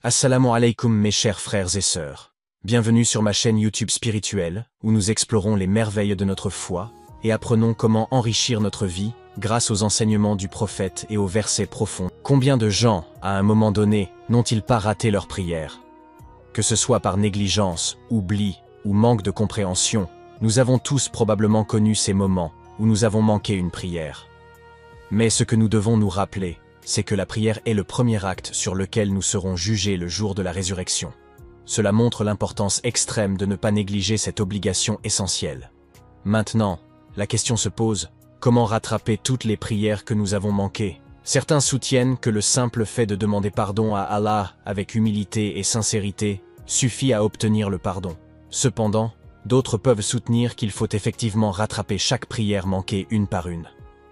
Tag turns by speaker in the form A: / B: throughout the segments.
A: Assalamu alaikum mes chers frères et sœurs. Bienvenue sur ma chaîne YouTube spirituelle, où nous explorons les merveilles de notre foi et apprenons comment enrichir notre vie grâce aux enseignements du prophète et aux versets profonds. Combien de gens, à un moment donné, n'ont-ils pas raté leur prière? Que ce soit par négligence, oubli ou manque de compréhension, nous avons tous probablement connu ces moments où nous avons manqué une prière. Mais ce que nous devons nous rappeler, c'est que la prière est le premier acte sur lequel nous serons jugés le jour de la résurrection. Cela montre l'importance extrême de ne pas négliger cette obligation essentielle. Maintenant, la question se pose, comment rattraper toutes les prières que nous avons manquées? Certains soutiennent que le simple fait de demander pardon à Allah avec humilité et sincérité suffit à obtenir le pardon. Cependant, d'autres peuvent soutenir qu'il faut effectivement rattraper chaque prière manquée une par une.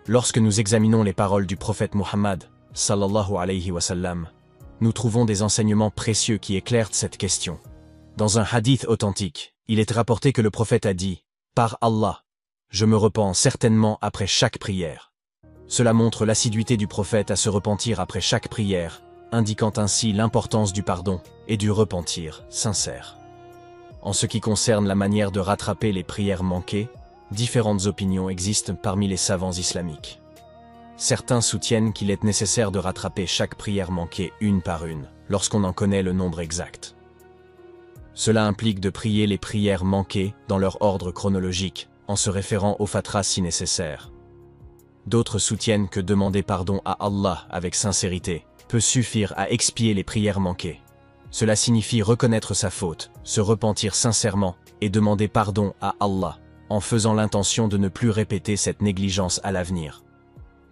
A: Lorsque nous examinons les paroles du prophète Muhammad, sallallahu alayhi wa sallam, nous trouvons des enseignements précieux qui éclairent cette question. Dans un hadith authentique, il est rapporté que le prophète a dit « Par Allah, je me repens certainement après chaque prière ». Cela montre l'assiduité du prophète à se repentir après chaque prière, indiquant ainsi l'importance du pardon et du repentir sincère. En ce qui concerne la manière de rattraper les prières manquées, différentes opinions existent parmi les savants islamiques. Certains soutiennent qu'il est nécessaire de rattraper chaque prière manquée une par une, lorsqu'on en connaît le nombre exact. Cela implique de prier les prières manquées dans leur ordre chronologique, en se référant au fatras si nécessaire. D'autres soutiennent que demander pardon à Allah avec sincérité peut suffire à expier les prières manquées. Cela signifie reconnaître sa faute, se repentir sincèrement et demander pardon à Allah, en faisant l'intention de ne plus répéter cette négligence à l'avenir.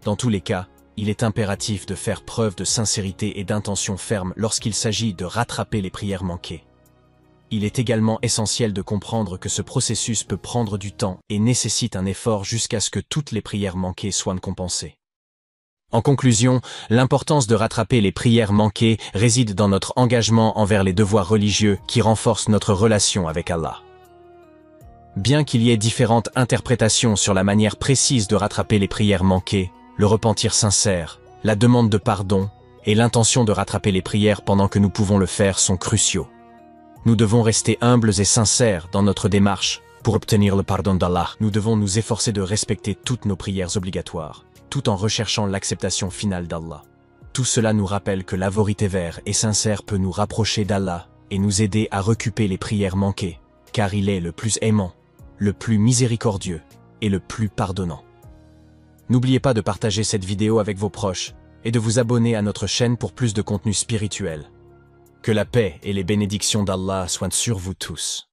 A: Dans tous les cas, il est impératif de faire preuve de sincérité et d'intention ferme lorsqu'il s'agit de rattraper les prières manquées. Il est également essentiel de comprendre que ce processus peut prendre du temps et nécessite un effort jusqu'à ce que toutes les prières manquées soient compensées. En conclusion, l'importance de rattraper les prières manquées réside dans notre engagement envers les devoirs religieux qui renforcent notre relation avec Allah. Bien qu'il y ait différentes interprétations sur la manière précise de rattraper les prières manquées, le repentir sincère, la demande de pardon et l'intention de rattraper les prières pendant que nous pouvons le faire sont cruciaux. Nous devons rester humbles et sincères dans notre démarche pour obtenir le pardon d'Allah. Nous devons nous efforcer de respecter toutes nos prières obligatoires, tout en recherchant l'acceptation finale d'Allah. Tout cela nous rappelle que la vérité vraie et sincère peut nous rapprocher d'Allah et nous aider à recouper les prières manquées, car il est le plus aimant, le plus miséricordieux et le plus pardonnant. N'oubliez pas de partager cette vidéo avec vos proches et de vous abonner à notre chaîne pour plus de contenu spirituel. Que la paix et les bénédictions d'Allah soient sur vous tous.